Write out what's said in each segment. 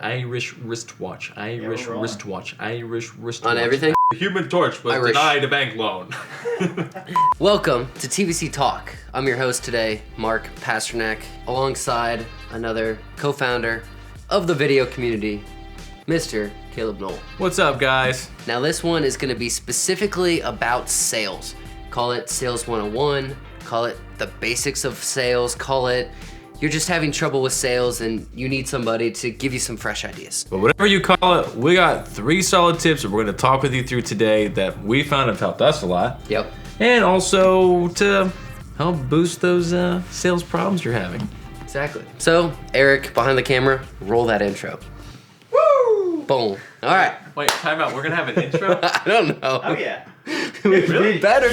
Irish wristwatch. Irish wristwatch. Irish wristwatch. On everything? The Human Torch was denied a bank loan. Welcome to TVC Talk. I'm your host today, Mark Pasternak, alongside another co-founder of the video community, Mr. Caleb Knoll. What's up, guys? Now this one is going to be specifically about sales. Call it Sales 101, call it the basics of sales, call it you're just having trouble with sales and you need somebody to give you some fresh ideas. But whatever you call it, we got 3 solid tips that we're going to talk with you through today that we found have helped us a lot. Yep. And also to help boost those sales problems you're having. Exactly. So, Eric, behind the camera, roll that intro. Woo! Boom. All right. Wait, time out. We're going to have an intro? I don't know. Oh yeah. It would Really? be better.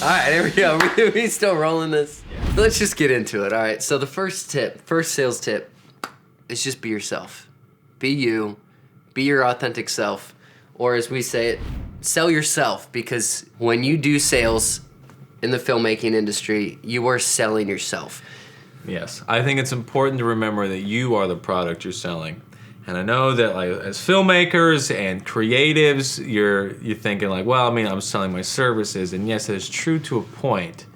All right, here we go. We still rolling this. Yeah. Let's just get into it. All right. So the first sales tip, is just be yourself. Be you. Be your authentic self, or as we say it, sell yourself. Because when you do sales in the filmmaking industry, you are selling yourself. Yes, I think it's important to remember that you are the product you're selling. And I know that, like, as filmmakers and creatives, you're thinking like, well, I mean, I'm selling my services, and yes, that is true to a point.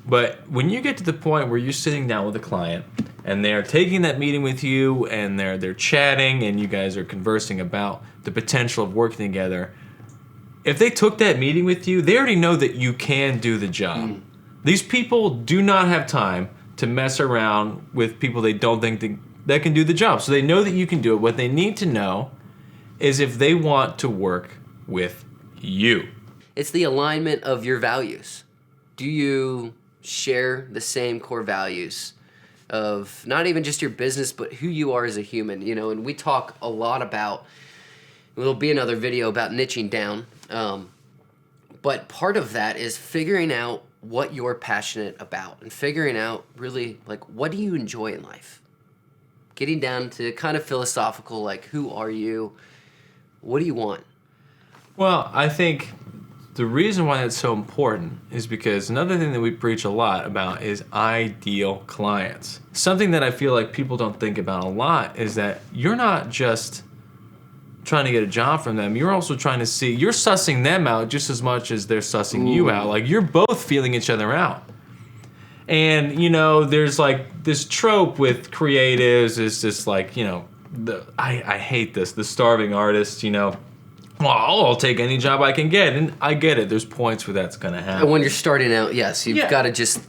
But when you get to the point where you're sitting down with a client and they're taking that meeting with you and they're chatting and you guys are conversing about the potential of working together, if they took that meeting with you, they already know that you can do the job. These people do not have time to mess around with people they don't think that can do the job. So they know that you can do it. What they need to know is if they want to work with you. It's the alignment of your values. Do you share the same core values of not even just your business, but who you are as a human? You know, and we talk a lot about, there'll be another video about niching down. But part of that is figuring out what you're passionate about and figuring out really, like, what do you enjoy in life? Getting down to kind of philosophical, like, who are you? What do you want? Well, I think the reason why that's so important is because another thing that we preach a lot about is ideal clients. Something that I feel like people don't think about a lot is that you're not just trying to get a job from them, you're also trying to see, you're sussing them out just as much as they're sussing you out. Like, you're both feeling each other out. And, you know, there's like this trope with creatives is just like, you know, I hate this, the starving artist, you know, well, I'll take any job I can get. And I get it, there's points where that's going to happen. And when you're starting out, yes, you've got to just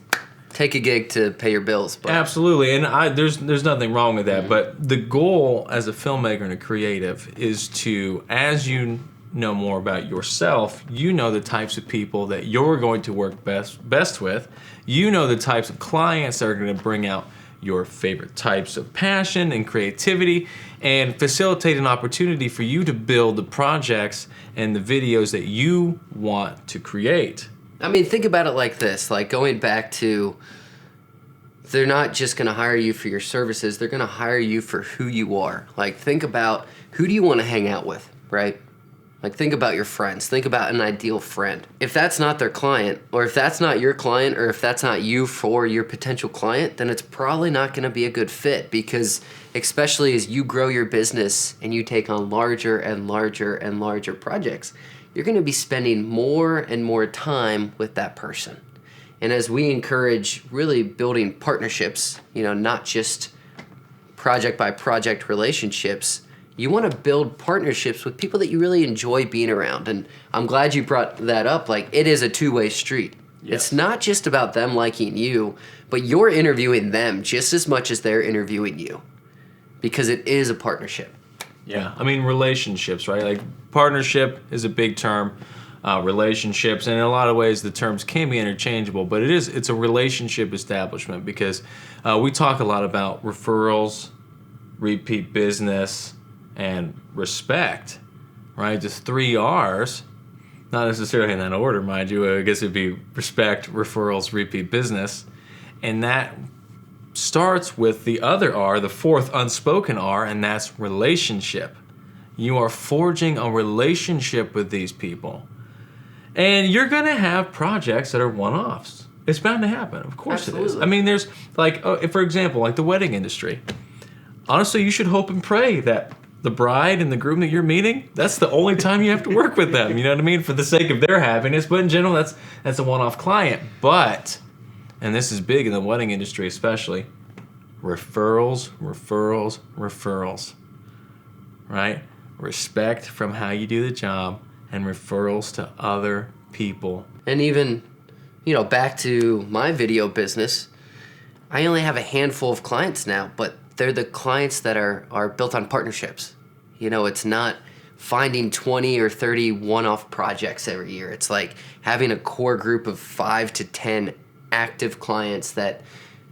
take a gig to pay your bills. But. Absolutely, and there's nothing wrong with that. But the goal as a filmmaker and a creative is to, as you know more about yourself, you know the types of people that you're going to work best with. You know the types of clients that are going to bring out your favorite types of passion and creativity and facilitate an opportunity for you to build the projects and the videos that you want to create. I mean, think about it like this, like going back to, they're not just going to hire you for your services, they're going to hire you for who you are. Like, think about, who do you want to hang out with, right? Like, think about your friends. Think about an ideal friend. If that's not their client, or if that's not your client, or if that's not you for your potential client, then it's probably not going to be a good fit, because especially as you grow your business and you take on larger and larger and larger projects, you're going to be spending more and more time with that person. And as we encourage really building partnerships, you know, not just project by project relationships, you want to build partnerships with people that you really enjoy being around. And I'm glad you brought that up. Like, it is a two-way street. Yes. It's not just about them liking you, but you're interviewing them just as much as they're interviewing you, because it is a partnership. Yeah, I mean, relationships, right? Like, partnership is a big term. Relationships, and in a lot of ways the terms can be interchangeable, but it's a relationship establishment, because we talk a lot about referrals, repeat business, and respect, right? Just 3 R's, not necessarily in that order, mind you. I guess it'd be respect, referrals, repeat business, and that starts with the other R, the 4th unspoken R, and that's relationship. You are forging a relationship with these people. And you're going to have projects that are one-offs. It's bound to happen. Of course Absolutely. It is. I mean, there's like, for example, like the wedding industry. Honestly, you should hope and pray that the bride and the groom that you're meeting, that's the only time you have to work with them. You know what I mean? For the sake of their happiness. But in general, that's a one-off client. But, and this is big in the wedding industry especially, referrals, referrals, referrals. Right? Respect from how you do the job and referrals to other people. And even, back to my video business, I only have a handful of clients now, but they're the clients that are built on partnerships. It's not finding 20 or 30 one-off projects every year. It's like having a core group of 5 to 10 active clients that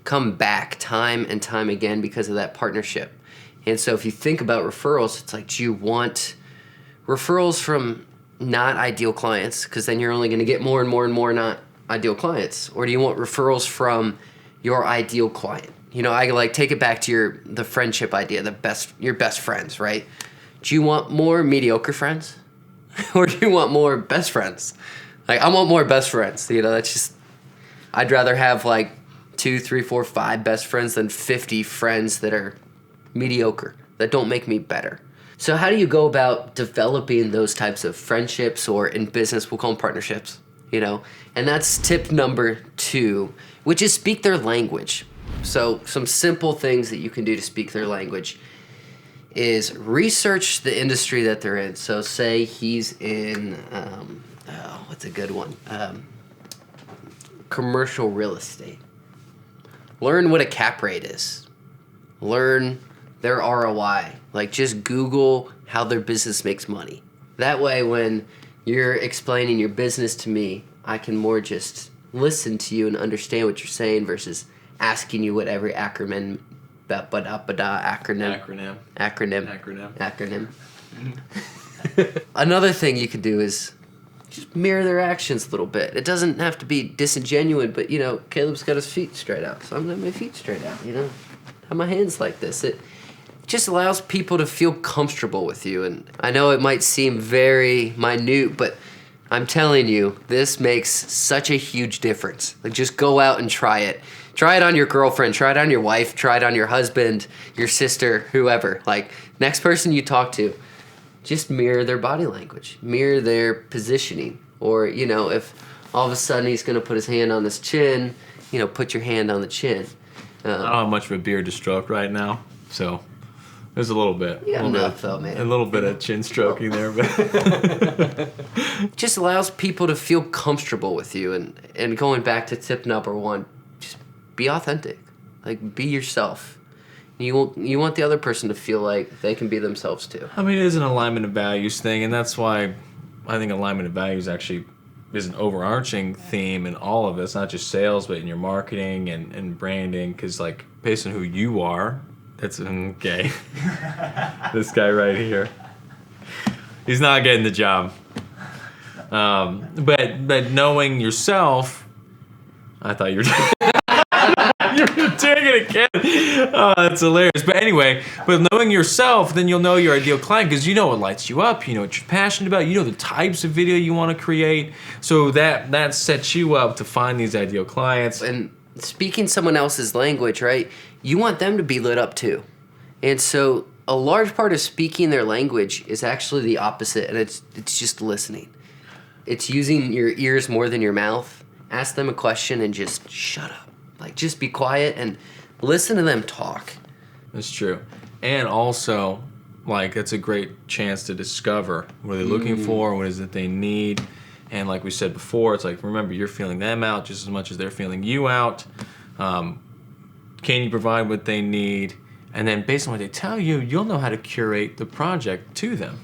come back time and time again because of that partnership. And so if you think about referrals, it's like, do you want referrals from not ideal clients? Because then you're only going to get more and more and more not ideal clients. Or do you want referrals from your ideal client? I like take it back to the friendship idea, your best friends, right? Do you want more mediocre friends? Or do you want more best friends? Like, I want more best friends. That's just, I'd rather have like 2, 3, 4, 5 best friends than 50 friends that are mediocre, that don't make me better. So how do you go about developing those types of friendships, or in business we'll call them partnerships, And that's tip number 2, which is speak their language. So some simple things that you can do to speak their language is research the industry that they're in. So say he's in, what's a good one? Commercial real estate. Learn what a cap rate is. Learn their ROI. Like, just Google how their business makes money. That way, when you're explaining your business to me, I can more just listen to you and understand what you're saying versus asking you what every acronym. Another thing you could do is just mirror their actions a little bit. It doesn't have to be disingenuous, but Caleb's got his feet straight out, so I'm gonna have my feet straight out. Have my hands like this. It just allows people to feel comfortable with you. And I know it might seem very minute, but I'm telling you, this makes such a huge difference. Like, just go out and try it. Try it on your girlfriend, try it on your wife, try it on your husband, your sister, whoever. Like, next person you talk to, just mirror their body language, mirror their positioning. Or, if all of a sudden he's going to put his hand on his chin, put your hand on the chin. I don't have much of a beard to stroke right now, so there's a little bit. Yeah, enough though, man. A little bit of chin stroking there, but just allows people to feel comfortable with you. And going back to tip number 1, just be authentic. Like, be yourself. You want the other person to feel like they can be themselves too. I mean, it is an alignment of values thing, and that's why I think alignment of values actually is an overarching theme in all of this, not just sales, but in your marketing and branding, because, like, based on who you are, that's okay. This guy right here, he's not getting the job. But knowing yourself, I thought you were you're doing it again. Oh, that's hilarious. But anyway, but knowing yourself, then you'll know your ideal client, because you know what lights you up, you know what you're passionate about, you know the types of video you want to create. So that sets you up to find these ideal clients. And speaking someone else's language, right? You want them to be lit up too. And so a large part of speaking their language is actually the opposite, and it's just listening. It's using your ears more than your mouth. Ask them a question and just shut up. Like, just be quiet and listen to them talk. That's true. And also, like, it's a great chance to discover what they're looking for, what is it they need. And like we said before, it's like, remember, you're feeling them out just as much as they're feeling you out. Can you provide what they need? And then based on what they tell you, you'll know how to curate the project to them.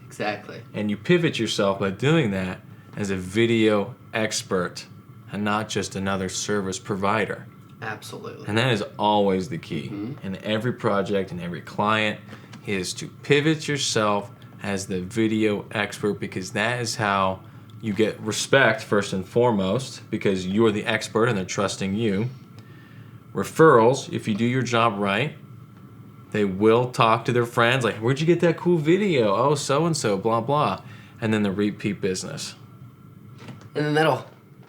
Exactly. And you pivot yourself by doing that as a video expert and not just another service provider. Absolutely. And that is always the key. In every project and every client is to pivot yourself as the video expert, because that is how you get respect first and foremost, because you're the expert and they're trusting you. Referrals, if you do your job right, They will talk to their friends, like, where'd you get that cool video? Oh, so-and-so, blah, blah. And then the repeat business. And then that'll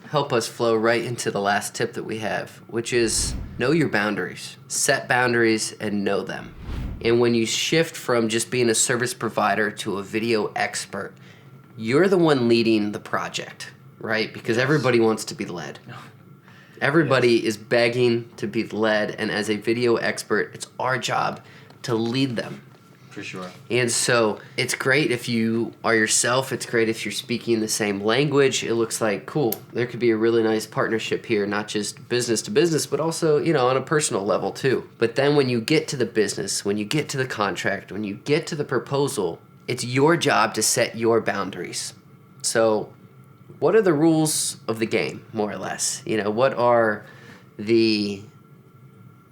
help us flow right into the last tip that we have, which is know your boundaries. Set boundaries and know them. And when you shift from just being a service provider to a video expert, you're the one leading the project, right? Because everybody wants to be led. Everybody is begging to be led, and as a video expert, it's our job to lead them. For sure. And so it's great if you are yourself. It's great if you're speaking the same language. It looks like, cool, there could be a really nice partnership here, not just business to business, but also, on a personal level too. But then when you get to the business, when you get to the contract, when you get to the proposal, it's your job to set your boundaries. So what are the rules of the game, more or less? What are the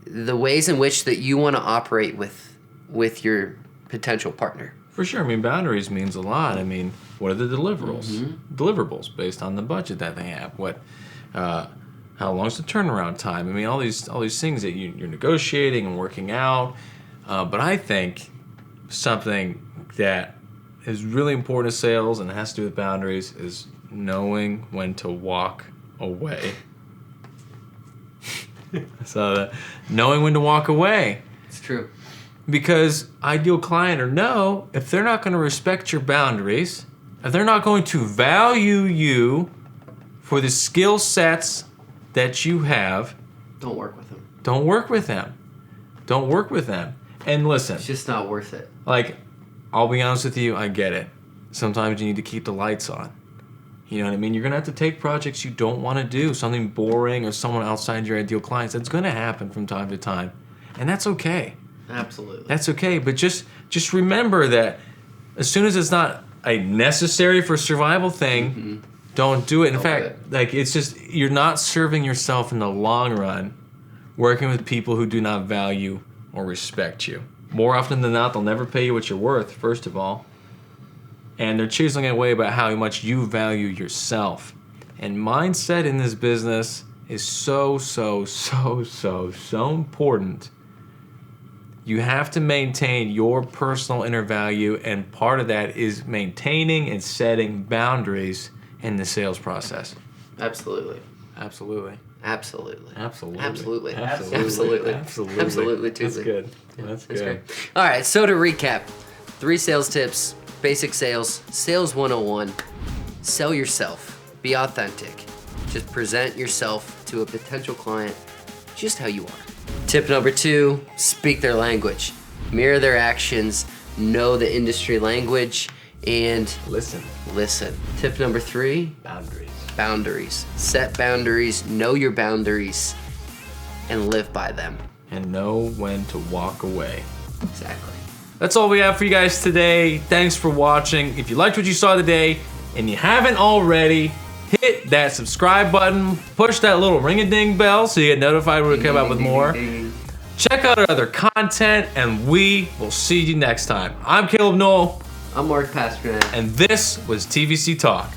ways in which that you want to operate with your potential partner? For sure. I mean, boundaries means a lot. I mean, what are the deliverables? Mm-hmm. Deliverables based on the budget that they have. How long is the turnaround time? I mean, all these things that you're negotiating and working out. But I think something that is really important to sales and has to do with boundaries is knowing when to walk away. So knowing when to walk away. It's true. Because ideal client or no, if they're not going to respect your boundaries, if they're not going to value you for the skill sets that you have, don't work with them. Don't work with them. Don't work with them. And listen. It's just not worth it. Like, I'll be honest with you, I get it. Sometimes you need to keep the lights on. You know what I mean? You're going to have to take projects you don't want to do, something boring or someone outside your ideal clients. That's going to happen from time to time. And that's okay. Absolutely. That's okay, but just remember that as soon as it's not a necessary for survival thing, mm-hmm. don't do it. In fact, it's just you're not serving yourself in the long run working with people who do not value or respect you. More often than not, they'll never pay you what you're worth, first of all. And they're chiseling away about how much you value yourself. And mindset in this business is so important. You have to maintain your personal inner value, and part of that is maintaining and setting boundaries in the sales process. Absolutely. Absolutely. Absolutely. Absolutely. Absolutely. Absolutely. Absolutely. Absolutely. That's good. That's good. Great. All right, so to recap, 3 sales tips, basic sales, sales 101, sell yourself, be authentic. Just present yourself to a potential client just how you are. Tip number 2, speak their language. Mirror their actions, know the industry language, and listen. Tip number 3, boundaries. Set boundaries, know your boundaries, and live by them. And know when to walk away. Exactly. That's all we have for you guys today. Thanks for watching. If you liked what you saw today and you haven't already, hit that subscribe button, push that little ring-a-ding bell so you get notified when we come out with more. Check out our other content, and we will see you next time. I'm Caleb Knoll. I'm Mark Pasternak. And this was TVC Talk.